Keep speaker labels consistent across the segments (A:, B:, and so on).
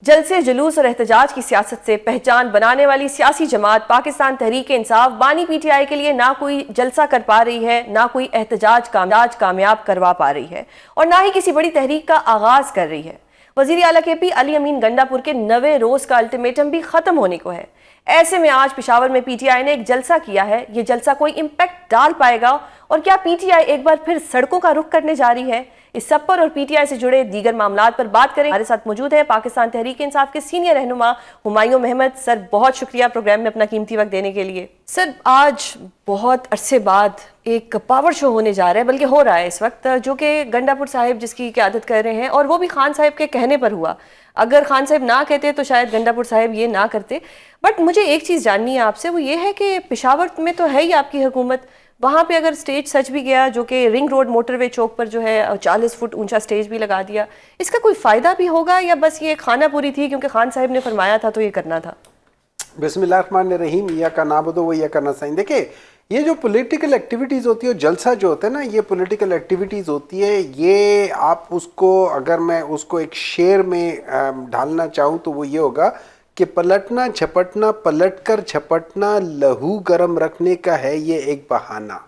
A: जलसे, जुलूस और एहतजाज की सियासत से पहचान बनाने वाली सियासी जमात पाकिस्तान तहरीक इंसाफ बानी पीटीआई के लिए ना कोई जलसा कर पा रही है, ना कोई एहतजाज कामयाब करवा पा रही है और ना ही किसी बड़ी तहरीक का आगाज कर रही है। वजीर आला केपी अली अमीन गंडापुर के 90 रोज का अल्टीमेटम भी खत्म होने को है। ऐसे में आज पेशावर में पीटीआई ने एक जलसा किया है। ये जलसा कोई इम्पैक्ट डाल पाएगा और क्या पीटीआई एक बार फिर सड़कों का रुख करने जा रही है? इस सब पर और पीटीआई से जुड़े दीगर मामलात पर बात करें। हमारे साथ मौजूद है पाकिस्तान तहरीक इंसाफ के सीनियर रहनुमा हुमायूं अहमद। सर, बहुत शुक्रिया प्रोग्राम में अपना कीमती वक्त देने के लिए। सर, आज बहुत अरसे बाद एक पावर शो होने जा रहा है, बल्कि हो रहा है इस वक्त, जो कि गंडापुर साहिब जिसकी क़यादत कर रहे हैं, और वो भी खान साहिब के कहने पर हुआ। अगर खान साहिब ना कहते तो शायद गंडापुर साहिब ये ना करते। बट मुझे एक चीज़ जाननी है आपसे, वो ये है कि पेशावर में तो है ही आपकी हुकूमत, वहाँ पे अगर स्टेज सच भी गया, जो कि रिंग रोड मोटरवे चौक पर जो है 40 फुट ऊंचा स्टेज भी लगा दिया, इसका कोई फ़ायदा भी होगा या बस ये खाना पूरी थी क्योंकि खान साहिब ने फरमाया था तो ये करना था?
B: बिस्मिल्लाहिर्रहमानिर्रहीम, या का नाबुदु व या का नस्तईन। देखिए, ये जो पॉलिटिकल एक्टिविटीज़ होती है, जलसा जो होता है ना, ये पॉलिटिकल एक्टिविटीज़ होती है। ये आप उसको, अगर मैं उसको एक शेर में ढालना चाहूँ तो वो ये होगा कि पलटना झपटना, पलटकर झपटना, लहू गर्म रखने का है ये एक बहाना।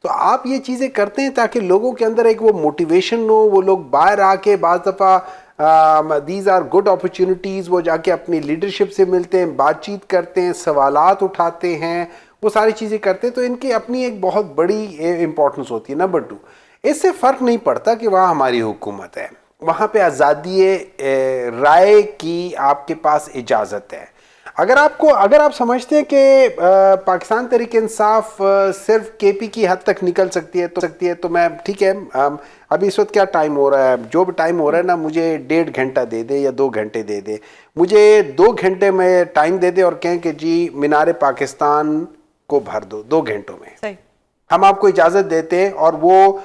B: तो आप ये चीज़ें करते हैं ताकि लोगों के अंदर एक वो मोटिवेशन हो, वो लोग बाहर आके बाज़ दफ़ा दीज आर गुड अपॉर्चुनिटीज़, वो जाके अपनी लीडरशिप से मिलते हैं, बातचीत करते हैं, सवालात उठाते हैं, वो सारी चीज़ें करते हैं। तो इनकी अपनी एक बहुत बड़ी इम्पोर्टेंस होती है। नंबर 2, इससे फ़र्क नहीं पड़ता कि वहाँ हमारी हुकूमत है, वहाँ पे आज़ादी राय की आपके पास इजाज़त है। अगर आप समझते हैं कि पाकिस्तान तहरीक इंसाफ सिर्फ केपी की हद तक निकल सकती है तो मैं, ठीक है, अभी इस वक्त क्या टाइम हो रहा है, जो भी टाइम हो रहा है ना, मुझे 1.5 घंटा दे दे या 2 घंटे दे दे, मुझे 2 घंटे में टाइम दे दे और कहें कि जी मीनार पाकिस्तान को भर दो 2 घंटों में, सही, हम आपको इजाज़त देते हैं। और वो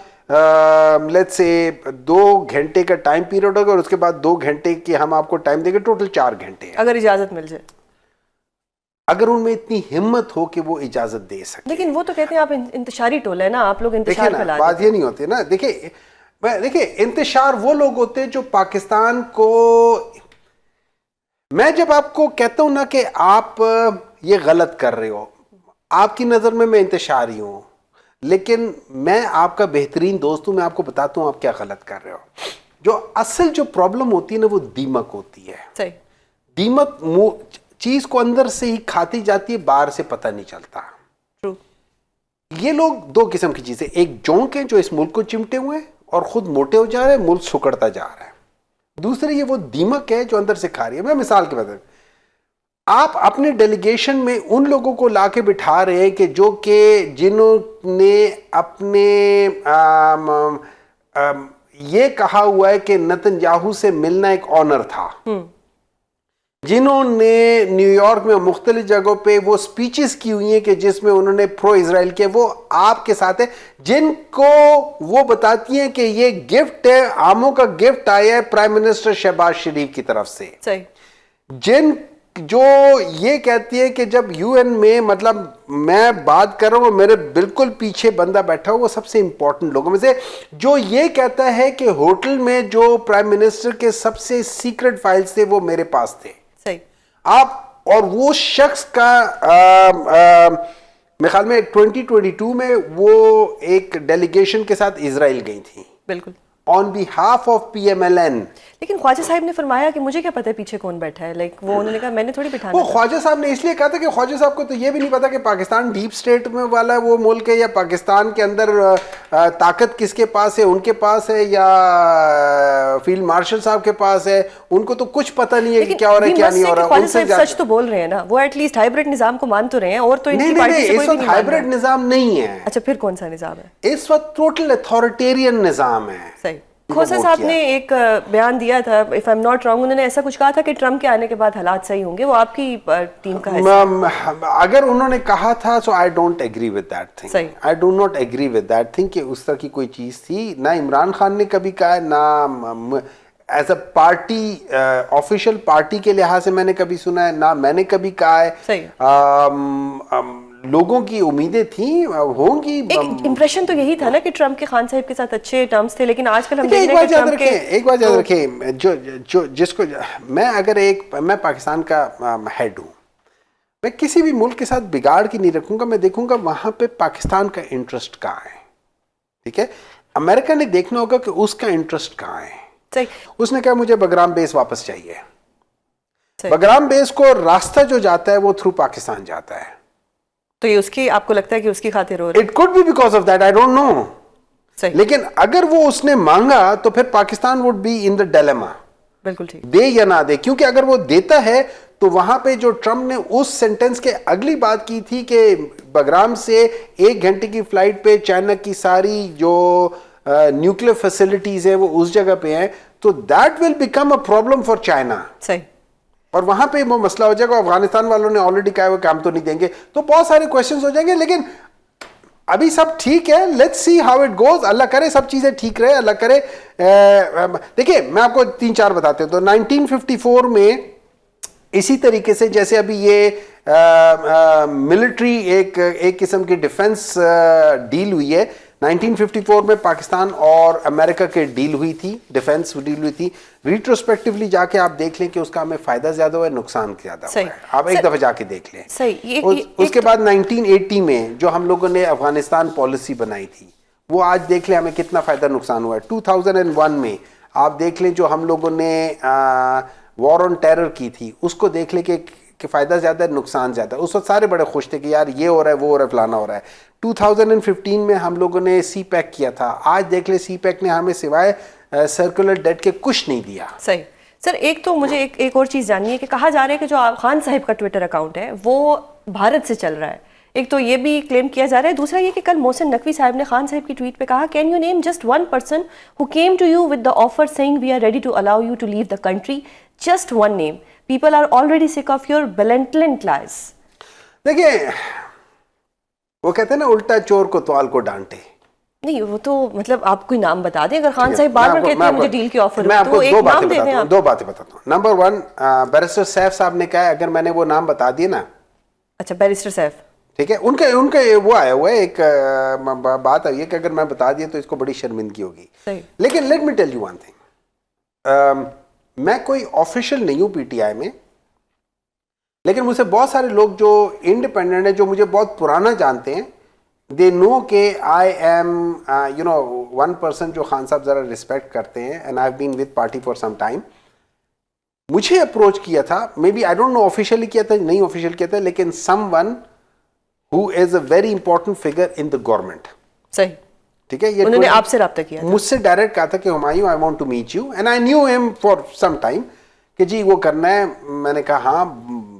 B: लेट्स से 2 घंटे का टाइम पीरियड होगा और उसके बाद 2 घंटे की हम आपको टाइम देंगे, टोटल 4 घंटे,
A: अगर इजाज़त मिल जाए,
B: अगर उनमें इतनी हिम्मत हो कि वो इजाज़त दे सके।
A: लेकिन वो तो कहते हैं आप इंतशारी टोला है ना, आप लोग इंतशार फैला देते हैं।
B: बात ये नहीं होती ना। देखिए इंतशार वो लोग होते हैं जो पाकिस्तान को, मैं जब आपको कहता हूं ना कि आप ये गलत कर रहे हो, आपकी नज़र में मैं इंतशारी हूं, लेकिन मैं आपका बेहतरीन दोस्त हूं, मैं आपको बताता हूं आप क्या गलत कर रहे हो। जो असल जो प्रॉब्लम होती है ना, वो दीमक होती है। सही, दीमक चीज को अंदर से ही खाती जाती है, बाहर से पता नहीं चलता। True. ये लोग 2 किस्म की चीजें, एक जोंक है जो इस मुल्क को चिमटे हुए हैं और खुद मोटे हो जा रहे हैं, मुल्क सुकड़ता जा रहा है। दूसरी ये वो दीमक है जो अंदर से खा रही है। मैं मिसाल के बता, आप अपने डेलीगेशन में उन लोगों को लाके बिठा रहे हैं कि जिन्होंने अपने ये कहा हुआ है कि नेतन्याहू से मिलना एक ऑनर था, जिन्होंने न्यूयॉर्क में मुख्तलिफ जगहों पे वो स्पीचेस की हुई हैं कि जिसमें उन्होंने प्रो इजराइल किया, वो आपके साथ है, जिनको वो बताती हैं कि ये गिफ्ट है, आमों का गिफ्ट आया है प्राइम मिनिस्टर शहबाज शरीफ की तरफ से। सही, जो ये कहती है कि जब यूएन में, मतलब मैं बात कर रहा हूं, मेरे बिल्कुल पीछे बंदा बैठा हुआ, वो सबसे इंपॉर्टेंट लोगों में से, जो ये कहता है कि होटल में जो प्राइम मिनिस्टर के सबसे सीक्रेट फाइल्स थे वो मेरे पास थे। सही, आप, और वो शख्स का मेरे ख्याल में 2022 में वो एक डेलीगेशन के साथ इजराइल गई थी, बिल्कुल ऑन बिहाफ ऑफ PMLN।
A: लेकिन ख्वाजा साहब ने फरमाया कि मुझे क्या पता है पीछे कौन बैठा है, लाइक वो उन्होंने कहा मैंने थोड़ी बिठाना।
B: वो ख्वाजा साहब ने इसलिए कहा था कि ख्वाजा साहब को तो ये भी नहीं पता कि पाकिस्तान डीप स्टेट में वाला वो मुल्क है, या पाकिस्तान के अंदर ताकत किसके पास है, उनके पास है या फील्ड मार्शल साहब के पास है, उनको तो कुछ पता नहीं है कि क्या हो रहा है क्या नहीं हो रहा।
A: उनसे सच तो बोल रहे हैं ना, वो एटलीस्ट हाइब्रिड निजाम को मान तो रहे हैं, और तो इनकी पार्टी से कोई नहीं,
B: हाइब्रिड निजाम नहीं है।
A: अच्छा, फिर कौन सा निजाम है?
B: इस वक्त टोटल अथॉरिटेरियन निजाम है। सही,
A: खोसा साहब ने एक बयान दिया था, if I am not wrong, उन्होंने ऐसा कुछ कहा था कि ट्रम्प के आने के बाद हालात सही होंगे, वो आपकी टीम का है?
B: अगर उन्होंने कहा था, so I don't agree with that thing, I do not agree with that thing कि उस तरह की कोई चीज थी। ना इमरान खान ने कभी कहा है, ना as a party, official party के लिहाज से मैंने कभी सुना है, ना मैंने कभी कहा है। लोगों की उम्मीदें थी होंगी।
A: एक इम्प्रेशन तो यही था ना कि ट्रम्प के खान साहब के साथ अच्छे टर्म्स थे, लेकिन आजकल हम
B: एक बात याद रखें, एक बात याद
A: तो
B: रखें, जो जिसको मैं पाकिस्तान का हेड हूँ, मैं किसी भी मुल्क के साथ बिगाड़ की नहीं रखूंगा, मैं देखूंगा वहां पे पाकिस्तान का इंटरेस्ट कहाँ है। ठीक है, अमेरिका ने देखना होगा कि उसका इंटरेस्ट कहाँ है।
A: सही।
B: उसने कहा मुझे बगराम बेस वापस चाहिए।
A: सही।
B: बगराम बेस को रास्ता जो जाता है वो थ्रू पाकिस्तान जाता है।
A: तो ये उसकी, आपको लगता है कि उसकी खातिर हो रहा है?
B: It could be because of that, I don't no.
A: सही।
B: लेकिन अगर वो उसने मांगा तो फिर Pakistan would be in the dilemma,
A: बिल्कुल ठीक।
B: दे या ना दे। क्योंकि अगर वो देता है तो वहां पे जो ट्रम्प ने उस सेंटेंस के अगली बात की थी कि बगराम से 1 घंटे की फ्लाइट पे चाइना की सारी जो न्यूक्लियर फैसिलिटीज है वो उस जगह पे हैं, तो that will become a problem for China.
A: सही।
B: और वहां पे वो मसला हो जाएगा। अफगानिस्तान वालों ने ऑलरेडी कहा वो काम तो नहीं देंगे, तो बहुत सारे क्वेश्चंस हो जाएंगे। लेकिन अभी सब ठीक है, let's see how it goes. Allah करे सब चीजें ठीक रहे, अल्लाह करे। देखिए मैं आपको 3-4 बताते हूं। तो 1954 में इसी तरीके से जैसे अभी ये मिलिट्री एक किस्म की डिफेंस डील हुई है, 1954 में पाकिस्तान और अमेरिका के डील हुई थी, डिफेंस डील हुई थी। रिट्रोस्पेक्टिवली जाके आप देख लें कि उसका हमें फायदा ज्यादा हुआ है, नुकसान ज्यादा हुआ है। आप एक दफा जाके देख लें।
A: सही।
B: उसके बाद 1980 में जो हम लोगों ने अफगानिस्तान पॉलिसी बनाई थी, वो आज देख लें हमें कितना फायदा नुकसान हुआ है। 2001 में आप देख लें जो हम लोगों ने वॉर ऑन टेरर की थी, उसको देख लें कि फायदा ज्यादा है, नुकसान ज्यादा है। उस वक्त सारे बड़े खुश थे कि यार ये हो रहा है, वो हो रहा है, फलाना हो रहा है। 2015 में हम लोगों ने सी पैक किया था, आज देख ले सी पैक ने हमें सिवाय सर्कुलर डेट के कुछ नहीं दिया।
A: सही। सर एक तो मुझे एक और चीज़ जाननी है कि कहा जा रहा है कि जो खान साहिब का ट्विटर अकाउंट है वो भारत से चल रहा है। एक तो ये भी क्लेम किया जा रहा है, दूसरा ये कि कल मोहसिन नकवी साहब ने खान साहब की ट्वीट पे कहा, can you name just one person who came to you with the offer saying we are ready to allow you to leave the country, just one name, people are already sick of your blatant lies.
B: देखिए वो कहते हैं ना, उल्टा चोर को तवाल को डांटे।
A: नहीं वो तो मतलब आप कोई नाम बता दें। अगर खान साहब बार बार कहते हैं मुझे डील की ऑफर,
B: मैं आपको
A: तो एक नाम दे दें आप।
B: 2 बातें बताता हूँ। नंबर 1, बैरिस्टर सैफ साहब ने कहा अगर मैंने वो नाम बता दिए ना।
A: अच्छा, बैरिस्टर सैफ, ठीक
B: है, उनके वो आया हुआ है, एक बात आई है कि अगर मैं बता दिया तो इसको बड़ी शर्मिंदगी होगी। लेकिन let me tell you one thing, मैं कोई ऑफिशियल नहीं हूं पीटीआई में, लेकिन मुझसे बहुत सारे लोग जो इंडिपेंडेंट है, जो मुझे बहुत पुराना जानते हैं, दे नो के I am you know one person जो खान साहब जरा रिस्पेक्ट करते हैं, and I have been with party for some time. मुझे अप्रोच किया था, maybe I don't know officially किया था नहीं ऑफिशियल किया था, लेकिन someone who is a very important figure in the government.
A: सही,
B: ठीक है, ये
A: उन्होंने आपसे राब्ता किया था?
B: मुझसे डायरेक्ट कहा था कि Humayun I want to meet you, and I knew him for some time कि जी वो करना है। मैंने कहा हाँ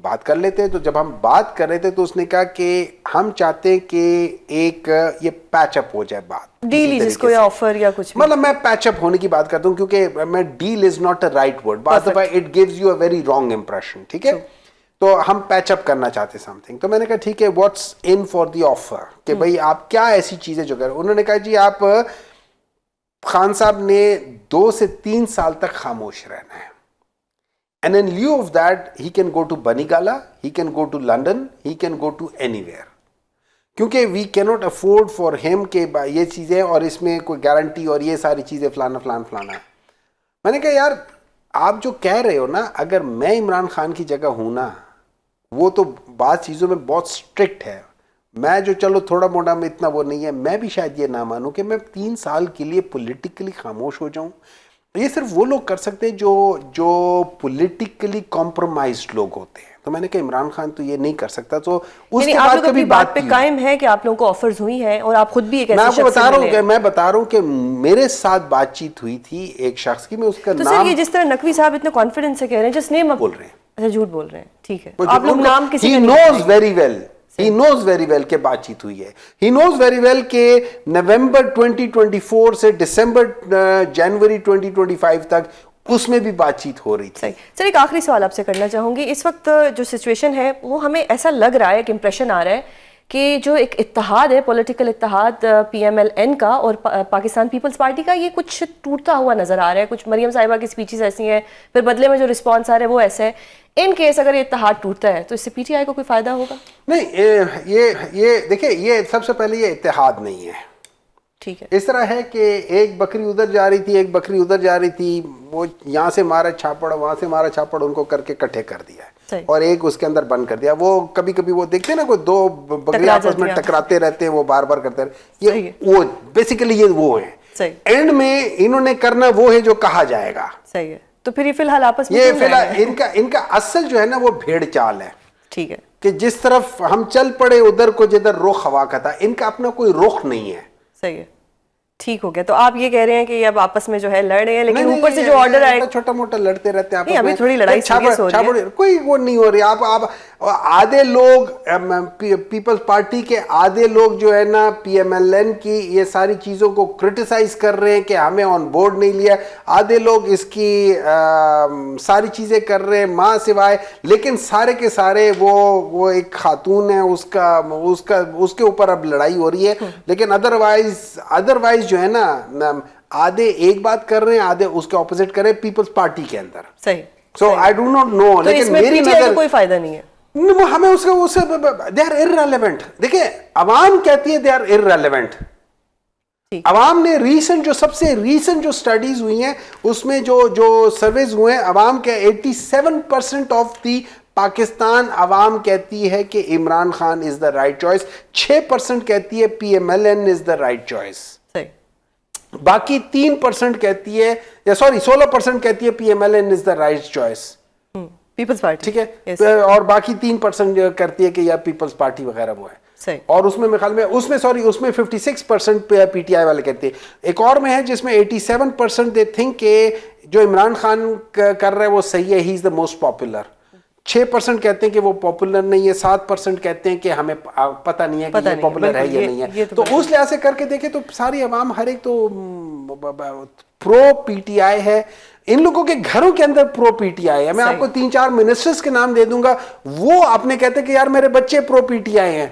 B: बात कर लेते हैं। तो जब हम बात कर रहे थे तो उसने कहा कि हम चाहते हैं कि एक ये पैचअप हो जाए, बात
A: डील जिसको या ऑफर या कुछ,
B: मतलब मैं पैचअप होने की बात करता हूँ, क्योंकि मैं deal is not a right word, बात दफा it gives you a very wrong impression. ठीक है, तो हम पैचअप करना चाहते समथिंग। तो मैंने कहा ठीक है, what's in for the offer, कि भाई आप क्या ऐसी चीजें जो कर। उन्होंने कहा जी आप, खान साहब ने 2 से 3 साल तक खामोश रहना है, and in lieu of that he can go to Banigala, he can go to London, he can go to anywhere, क्योंकि we cannot afford for him के ये चीजें और इसमें कोई गारंटी और ये सारी चीजें फलाना फलाना फलाना। मैंने कहा यार आप जो कह रहे हो ना, अगर मैं इमरान खान की जगह हूं ना, वो तो बात चीजों में बहुत स्ट्रिक्ट है, मैं जो चलो थोड़ा मोटा में इतना वो नहीं है, मैं भी शायद ये ना मानूं कि मैं 3 साल के लिए पॉलिटिकली खामोश हो जाऊं। ये सिर्फ वो लोग कर सकते हैं जो पॉलिटिकली कॉम्प्रोमाइज्ड लोग होते हैं। तो मैंने कहा इमरान खान तो ये नहीं कर सकता। तो उसके बाद कभी बात पे
A: कायम है कि आप लोगों को ऑफर्स हुई हैं और आप खुद भी एक ऐसे
B: मैं आपको बता रहा हूँ कि मेरे साथ बातचीत हुई थी एक शख्स की, मैं उसका
A: तो
B: नाम,
A: सर ये जिस तरह नकवी साहब इतने कॉन्फिडेंस से कह रहे हैं, जिस नेम
B: बोल रहे हैं,
A: अच्छा झूठ बोल रहे हैं, ठीक है, आप लोग नाम किसी
B: he knows very well, he knows very well के बातचीत हुई है, he knows very well के नवंबर 2024 से दिसंबर जनवरी 2025 तक उसमें भी बातचीत हो रही थी।
A: सर एक आखिरी सवाल आपसे करना चाहूंगी। इस वक्त जो सिचुएशन है वो हमें ऐसा लग रहा है, एक इंप्रेशन आ रहा है कि जो एक इत्तेहाद है, पॉलिटिकल इत्तेहाद PMLN का और पाकिस्तान पीपल्स पार्टी का, ये कुछ टूटता हुआ नजर आ रहा है। कुछ मरियम साहिबा की स्पीचेस ऐसी हैं, फिर बदले में जो रिस्पॉन्स आ रहा है वो ऐसा है। इन केस अगर ये इत्तेहाद टूटता है तो इससे पीटीआई को कोई फायदा होगा?
B: नहीं, ये देखिए, ये सबसे पहले ये इत्तेहाद नहीं है।
A: ठीक है।
B: इस तरह है कि एक बकरी उधर जा रही थी, एक बकरी उधर जा रही थी, वो यहाँ से मारा छापड़, वहां से मारा छापड़, उनको करके इकट्ठे कर दिया है और एक उसके अंदर बंद कर दिया। वो कभी कभी वो देखते हैं ना, कोई दो बकरी आपस में टकराते रहते हैं, वो बार बार करते रहते हैं, ये वो बेसिकली ये वो है। एंड में इन्होंने करना वो है जो कहा जाएगा।
A: सही है। तो फिर ये फिलहाल आपस में
B: ये फिलहाल इनका असल जो है ना वो भेड़ चाल है।
A: ठीक है।
B: कि जिस तरफ हम चल पड़े उधर को जिधर रुख हवा का था, इनका अपना कोई रुख नहीं है।
A: सही है, ठीक हो गया। तो आप ये कह रहे हैं कि अब आपस में जो है लड़ रहे हैं, लेकिन ऊपर से जो ऑर्डर आएगा,
B: छोटा मोटा लड़ते रहते हैं आपस में।
A: अभी थोड़ी लड़ाई सीरियस हो रही है।
B: कोई वो नहीं हो रही। आप आधे लोग पीपल्स पार्टी के आधे लोग जो है ना पीएमएलएन की ये सारी चीजों को क्रिटिसाइज कर रहे हैं कि हमें ऑन बोर्ड नहीं लिया। आधे लोग इसकी सारी चीजें कर रहे हैं मां सिवाय, लेकिन सारे के सारे वो एक खातून है, उसके ऊपर अब लड़ाई हो रही है। लेकिन अदरवाइज जो है ना आधे एक बात कर रहे हैं, आधे उसके ऑपोजिट कर रहे हैं पीपल्स पार्टी के अंदर।
A: सही।
B: सो आई डू नॉट नो, लेकिन मेरी नजर
A: कोई फायदा नहीं है।
B: हमें उससे दे आर इररिलेवेंट। देखिए, अवाम कहती है दे आर इररिलेवेंट। अवाम ने सबसे रीसेंट जो स्टडीज हुई हैं उसमें जो सर्वेज हुए हैं, अवाम के 87% ऑफ दी पाकिस्तान अवाम कहती है कि Imran Khan is the right choice. 6% कहती है PMLN is the right choice. बाकी 3% कहती है, या सॉरी 16% कहती है PMLN is the right choice,
A: peoples party.
B: ठीक है। और बाकी 3% करती है कि यार पीपल्स पार्टी वगैरह वो है।
A: सही।
B: और उसमें मेरे ख्याल में उसमें 56% पीटीआई वाले कहते हैं। एक और में है जिसमें 87% दे थिंक के जो इमरान खान कर रहा है वो सही है, he is the most popular. 6% कहते हैं कि वो पॉपुलर नहीं है। 7% कहते हैं कि हमें पता नहीं है कि ये पॉपुलर है या नहीं है। तो उस लिहाज से करके देखें तो सारी अवाम हर एक तो प्रो पीटीआई है। इन लोगों के घरों के अंदर प्रो पीटीआई है। मैं आपको 3-4 मिनिस्टर्स के नाम दे दूंगा, वो अपने कहते हैं कि यार मेरे बच्चे प्रो पीटीआई हैं।